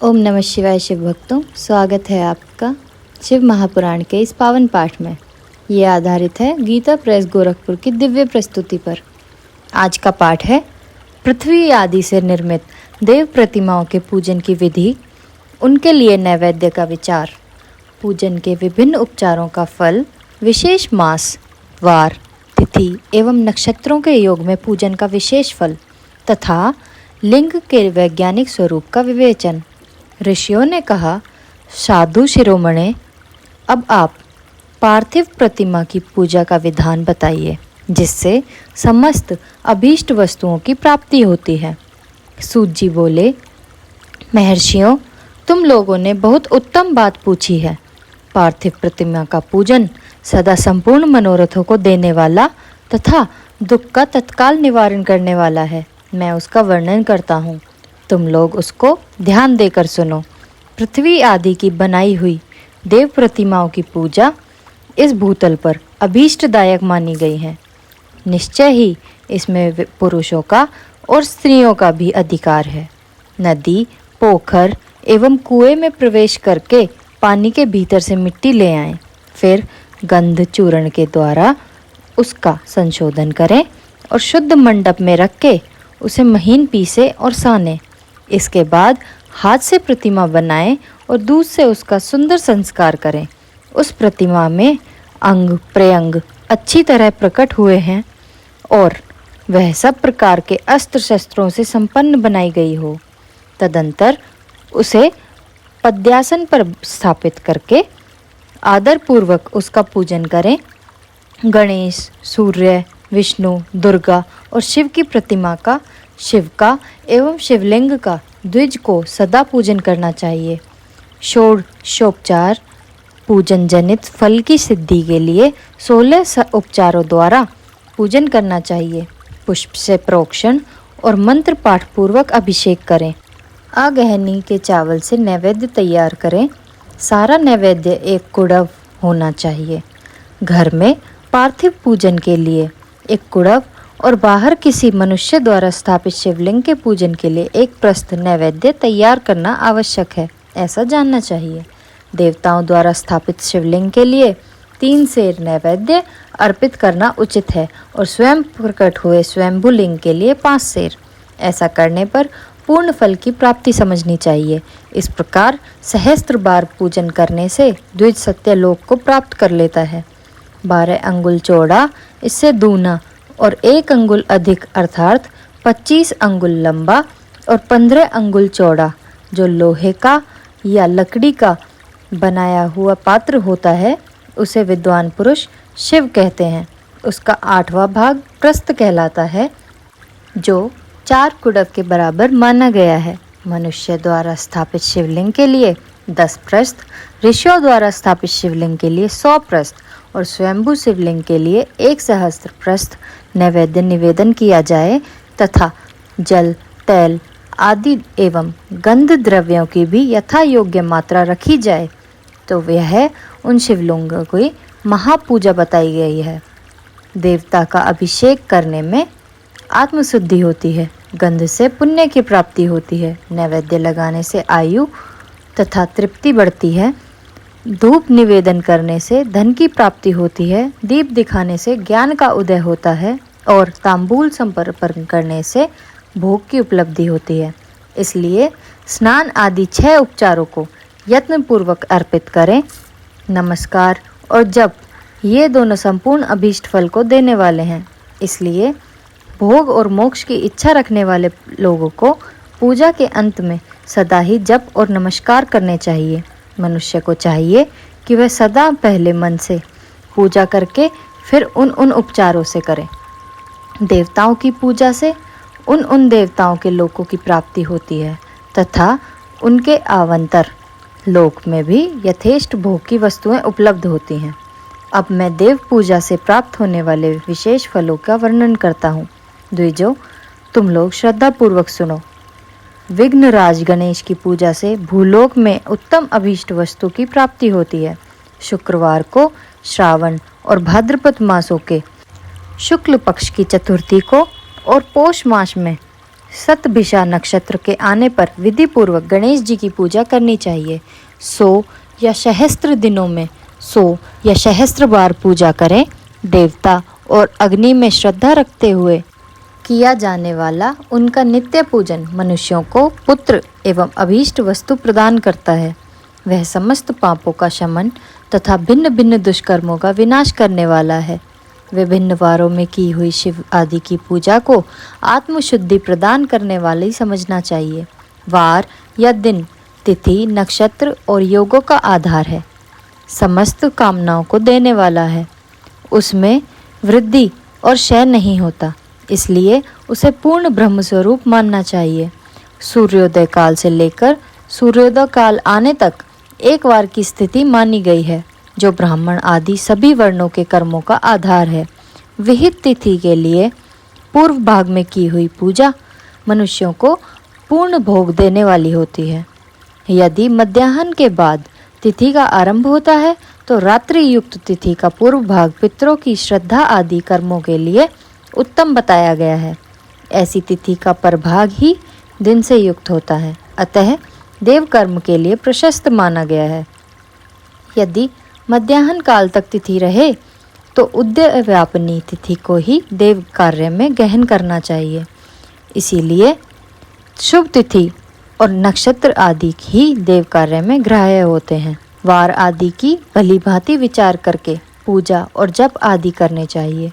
ओम नमः शिवाय। शिव भक्तों, स्वागत है आपका शिव महापुराण के इस पावन पाठ में। ये आधारित है गीता प्रेस गोरखपुर की दिव्य प्रस्तुति पर। आज का पाठ है पृथ्वी आदि से निर्मित देव प्रतिमाओं के पूजन की विधि, उनके लिए नैवेद्य का विचार, पूजन के विभिन्न उपचारों का फल, विशेष मास, वार, तिथि एवं नक्षत्रों के योग में पूजन का विशेष फल तथा लिंग के वैज्ञानिक स्वरूप का विवेचन। ऋषियों ने कहा, साधु शिरोमणे, अब आप पार्थिव प्रतिमा की पूजा का विधान बताइए जिससे समस्त अभीष्ट वस्तुओं की प्राप्ति होती है। सूत जी बोले, महर्षियों, तुम लोगों ने बहुत उत्तम बात पूछी है। पार्थिव प्रतिमा का पूजन सदा संपूर्ण मनोरथों को देने वाला तथा दुख का तत्काल निवारण करने वाला है। मैं उसका वर्णन करता हूँ, तुम लोग उसको ध्यान देकर सुनो। पृथ्वी आदि की बनाई हुई देव प्रतिमाओं की पूजा इस भूतल पर अभीष्टदायक मानी गई है। निश्चय ही इसमें पुरुषों का और स्त्रियों का भी अधिकार है। नदी, पोखर एवं कुएं में प्रवेश करके पानी के भीतर से मिट्टी ले आएं, फिर गंध चूर्ण के द्वारा उसका संशोधन करें और शुद्ध मंडप में रख के उसे महीन पीसे और साने। इसके बाद हाथ से प्रतिमा बनाएं और दूध से उसका सुंदर संस्कार करें। उस प्रतिमा में अंग प्रत्यंग अच्छी तरह प्रकट हुए हैं और वह सब प्रकार के अस्त्र शस्त्रों से संपन्न बनाई गई हो। तदंतर उसे पद्यासन पर स्थापित करके आदरपूर्वक उसका पूजन करें। गणेश, सूर्य, विष्णु, दुर्गा और शिव की प्रतिमा का, शिव का एवं शिवलिंग का द्विज को सदा पूजन करना चाहिए। षोडशोपचार पूजन जनित फल की सिद्धि के लिए 16 उपचारों द्वारा पूजन करना चाहिए। पुष्प से प्रोक्षण और मंत्र पाठ पूर्वक अभिषेक करें। आगहनी के चावल से नैवेद्य तैयार करें। सारा नैवेद्य एक कुड़व होना चाहिए। घर में पार्थिव पूजन के लिए एक कुड़व और बाहर किसी मनुष्य द्वारा स्थापित शिवलिंग के पूजन के लिए एक प्रस्थ नैवेद्य तैयार करना आवश्यक है, ऐसा जानना चाहिए। देवताओं द्वारा स्थापित शिवलिंग के लिए 3 सेर नैवेद्य अर्पित करना उचित है और स्वयं प्रकट हुए स्वयंभू लिंग के लिए 5 सेर। ऐसा करने पर पूर्ण फल की प्राप्ति समझनी चाहिए। इस प्रकार सहस्त्र बार पूजन करने से द्विज सत्यलोक को प्राप्त कर लेता है। 12 अंगुल चौड़ा, इससे दूना और 1 अंगुल अधिक अर्थात 25 अंगुल लंबा और 15 अंगुल चौड़ा जो लोहे का या लकड़ी का बनाया हुआ पात्र होता है, उसे विद्वान पुरुष शिव कहते हैं। उसका 8वां भाग प्रस्थ कहलाता है, जो 4 कुड़व के बराबर माना गया है। मनुष्य द्वारा स्थापित शिवलिंग के लिए 10 प्रस्थ, ऋषियों द्वारा स्थापित शिवलिंग के लिए 100 प्रस्थ और स्वयंभू शिवलिंग के लिए 1 सहस्त्र प्रस्थ नैवेद्य निवेदन किया जाए तथा जल, तैल आदि एवं गंध द्रव्यों की भी यथा योग्य मात्रा रखी जाए तो यह उन शिवलिंगों की महापूजा बताई गई है। देवता का अभिषेक करने में आत्मशुद्धि होती है, गंध से पुण्य की प्राप्ति होती है, नैवेद्य लगाने से आयु तथा तृप्ति बढ़ती है, धूप निवेदन करने से धन की प्राप्ति होती है, दीप दिखाने से ज्ञान का उदय होता है और तांबूल समर्पण करने से भोग की उपलब्धि होती है। इसलिए स्नान आदि 6 उपचारों को यत्नपूर्वक अर्पित करें। नमस्कार और जप, ये दोनों संपूर्ण अभीष्ट फल को देने वाले हैं। इसलिए भोग और मोक्ष की इच्छा रखने वाले लोगों को पूजा के अंत में सदा ही जप और नमस्कार करने चाहिए। मनुष्य को चाहिए कि वह सदा पहले मन से पूजा करके फिर उन उपचारों से करे। देवताओं की पूजा से उन देवताओं के लोकों की प्राप्ति होती है तथा उनके आवंतर लोक में भी यथेष्ट भोग की वस्तुएं उपलब्ध होती हैं। अब मैं देव पूजा से प्राप्त होने वाले विशेष फलों का वर्णन करता हूँ। द्विजों, तुम लोग श्रद्धा पूर्वक सुनो। विघ्नराज गणेश की पूजा से भूलोक में उत्तम अभीष्ट वस्तु की प्राप्ति होती है। शुक्रवार को श्रावण और भाद्रपद मासों के शुक्ल पक्ष की चतुर्थी को और पौष मास में शतभिषा नक्षत्र के आने पर विधि पूर्वक गणेश जी की पूजा करनी चाहिए। 100 या सहस्त्र दिनों में 100 या सहस्त्र बार पूजा करें। देवता और अग्नि में श्रद्धा रखते हुए किया जाने वाला उनका नित्य पूजन मनुष्यों को पुत्र एवं अभीष्ट वस्तु प्रदान करता है। वह समस्त पापों का शमन तथा भिन्न भिन्न दुष्कर्मों का विनाश करने वाला है। विभिन्न वारों में की हुई शिव आदि की पूजा को आत्मशुद्धि प्रदान करने वाली समझना चाहिए। वार या दिन, तिथि, नक्षत्र और योगों का आधार है। समस्त कामनाओं को देने वाला है। उसमें वृद्धि और क्षय नहीं होता, इसलिए उसे पूर्ण ब्रह्म स्वरूप मानना चाहिए। सूर्योदय काल से लेकर सूर्योदय काल आने तक एक वार की स्थिति मानी गई है, जो ब्राह्मण आदि सभी वर्णों के कर्मों का आधार है। विहित तिथि के लिए पूर्व भाग में की हुई पूजा मनुष्यों को पूर्ण भोग देने वाली होती है। यदि मध्याह्न के बाद तिथि का आरंभ होता है तो रात्रि युक्त तिथि का पूर्व भाग पितरों की श्रद्धा आदि कर्मों के लिए उत्तम बताया गया है। ऐसी तिथि का परभाग ही दिन से युक्त होता है, अतः देव कर्म के लिए प्रशस्त माना गया है। यदि मध्याह्न काल तक तिथि रहे तो उदय व्यापनी तिथि को ही देव कार्य में गहन करना चाहिए। इसीलिए शुभ तिथि और नक्षत्र आदि ही देव कार्य में ग्राह्य होते हैं। वार आदि की भली भांति विचार करके पूजा और जप आदि करने चाहिए।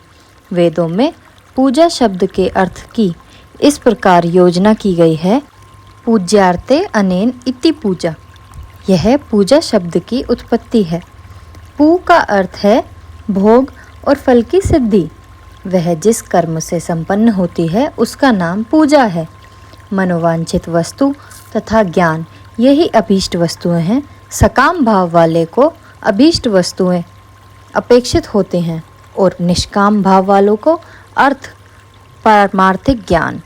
वेदों में पूजा शब्द के अर्थ की इस प्रकार योजना की गई है। पूज्यार्थे अनेन इति पूजा। यह पूजा शब्द की उत्पत्ति है। पू का अर्थ है भोग और फल की सिद्धि। वह जिस कर्म से संपन्न होती है उसका नाम पूजा है। मनोवांछित वस्तु तथा ज्ञान यही अभीष्ट वस्तुएं हैं। सकाम भाव वाले को अभीष्ट वस्तुएं अपेक्षित होते हैं और निष्काम भाव वालों को अर्थ पारमार्थिक ज्ञान।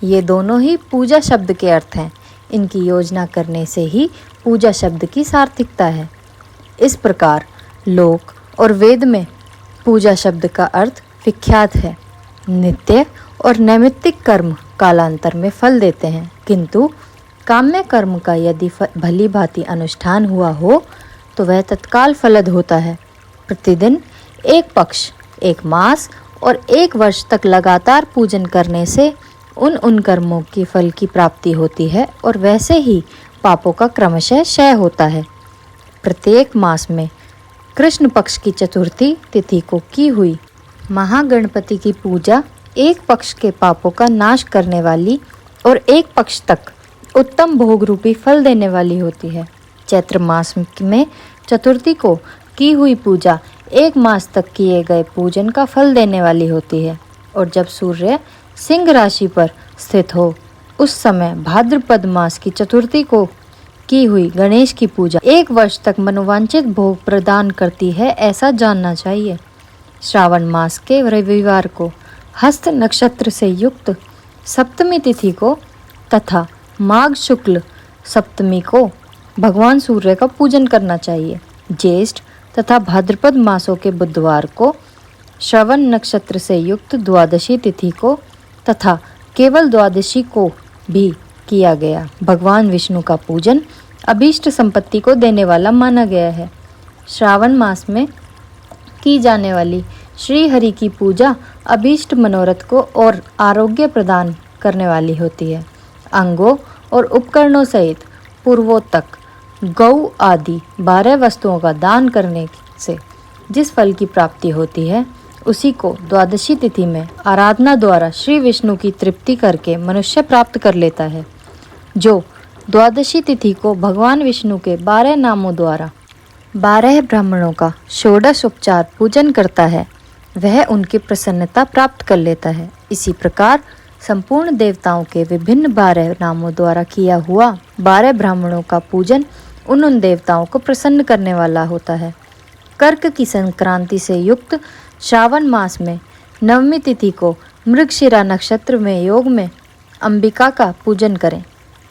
ये दोनों ही पूजा शब्द के अर्थ हैं। इनकी योजना करने से ही पूजा शब्द की सार्थकता है। इस प्रकार लोक और वेद में पूजा शब्द का अर्थ विख्यात है। नित्य और नैमित्तिक कर्म कालांतर में फल देते हैं, किंतु काम्य कर्म का यदि भली भांति अनुष्ठान हुआ हो तो वह तत्काल फलद होता है। प्रतिदिन एक पक्ष, एक मास और एक वर्ष तक लगातार पूजन करने से उन कर्मों की फल की प्राप्ति होती है और वैसे ही पापों का क्रमशः क्षय होता है। प्रत्येक मास में कृष्ण पक्ष की चतुर्थी तिथि को की हुई महागणपति की पूजा एक पक्ष के पापों का नाश करने वाली और एक पक्ष तक उत्तम भोग रूपी फल देने वाली होती है। चैत्र मास में चतुर्थी को की हुई पूजा एक मास तक किए गए पूजन का फल देने वाली होती है और जब सूर्य सिंह राशि पर स्थित हो उस समय भाद्रपद मास की चतुर्थी को की हुई गणेश की पूजा एक वर्ष तक मनोवांछित भोग प्रदान करती है, ऐसा जानना चाहिए। श्रावण मास के रविवार को हस्त नक्षत्र से युक्त सप्तमी तिथि को तथा माघ शुक्ल सप्तमी को भगवान सूर्य का पूजन करना चाहिए। ज्येष्ठ तथा भाद्रपद मासों के बुधवार को श्रवण नक्षत्र से युक्त द्वादशी तिथि को तथा केवल द्वादशी को भी किया गया भगवान विष्णु का पूजन अभीष्ट संपत्ति को देने वाला माना गया है। श्रावण मास में की जाने वाली श्री हरि की पूजा अभीष्ट मनोरथ को और आरोग्य प्रदान करने वाली होती है। अंगों और उपकरणों सहित पूर्वों तक गौ आदि 12 वस्तुओं का दान करने से जिस फल की प्राप्ति होती है उसी को द्वादशी तिथि में आराधना द्वारा श्री विष्णु की तृप्ति करके मनुष्य प्राप्त कर लेता है। जो द्वादशी तिथि को भगवान विष्णु के 12 नामों द्वारा 12 ब्राह्मणों का षोडश उपचार पूजन करता है वह उनकी प्रसन्नता प्राप्त कर लेता है। इसी प्रकार संपूर्ण देवताओं के विभिन्न 12 नामों द्वारा किया हुआ 12 ब्राह्मणों का पूजन उन देवताओं को प्रसन्न करने वाला होता है। कर्क की संक्रांति से युक्त श्रावण मास में नवमी तिथि को मृगशिरा नक्षत्र में योग में अंबिका का पूजन करें।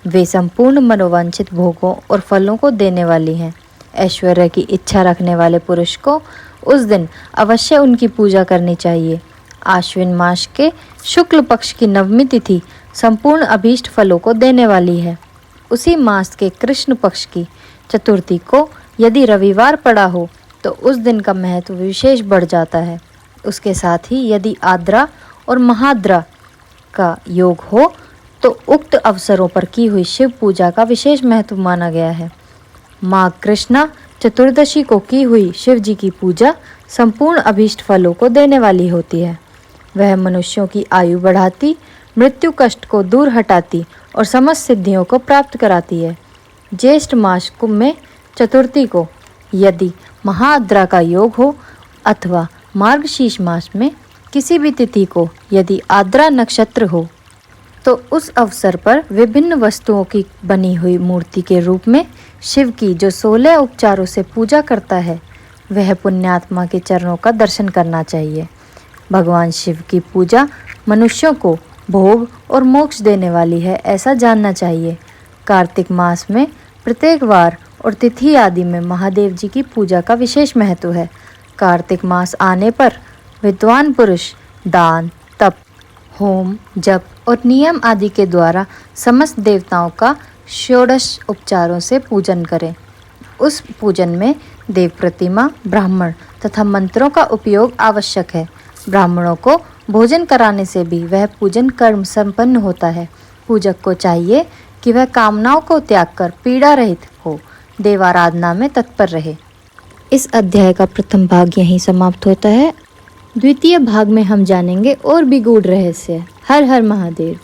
वे संपूर्ण मनोवांछित भोगों और फलों को देने वाली हैं। ऐश्वर्य की इच्छा रखने वाले पुरुष को उस दिन अवश्य उनकी पूजा करनी चाहिए। आश्विन मास के शुक्ल पक्ष की नवमी तिथि संपूर्ण अभीष्ट फलों को देने वाली है। उसी मास के कृष्ण पक्ष की चतुर्थी को यदि रविवार पड़ा हो तो उस दिन का महत्व विशेष बढ़ जाता है। उसके साथ ही यदि आद्रा और महाद्रा का योग हो तो उक्त अवसरों पर की हुई शिव पूजा का विशेष महत्व माना गया है। माँ कृष्णा चतुर्दशी को की हुई शिव जी की पूजा संपूर्ण अभीष्ट फलों को देने वाली होती है। वह मनुष्यों की आयु बढ़ाती, मृत्यु कष्ट को दूर हटाती और समस्त सिद्धियों को प्राप्त कराती है। ज्येष्ठ मास में चतुर्थी को यदि महाद्रा का योग हो अथवा मार्गशीर्ष मास में किसी भी तिथि को यदि आद्रा नक्षत्र हो तो उस अवसर पर विभिन्न वस्तुओं की बनी हुई मूर्ति के रूप में शिव की जो 16 उपचारों से पूजा करता है वह पुण्यात्मा के चरणों का दर्शन करना चाहिए। भगवान शिव की पूजा मनुष्यों को भोग और मोक्ष देने वाली है, ऐसा जानना चाहिए। कार्तिक मास में प्रत्येक वार और तिथि आदि में महादेव जी की पूजा का विशेष महत्व है। कार्तिक मास आने पर विद्वान पुरुष दान, तप, होम, जप और नियम आदि के द्वारा समस्त देवताओं का षोडश उपचारों से पूजन करें। उस पूजन में देव प्रतिमा, ब्राह्मण तथा मंत्रों का उपयोग आवश्यक है। ब्राह्मणों को भोजन कराने से भी वह पूजन कर्म संपन्न होता है। पूजक को चाहिए कि वह कामनाओं को त्याग कर पीड़ा रहित हो, देवाराधना में तत्पर रहे। इस अध्याय का प्रथम भाग यहीं समाप्त होता है। द्वितीय भाग में हम जानेंगे और भी गूढ़ रहस्य। हर हर महादेव।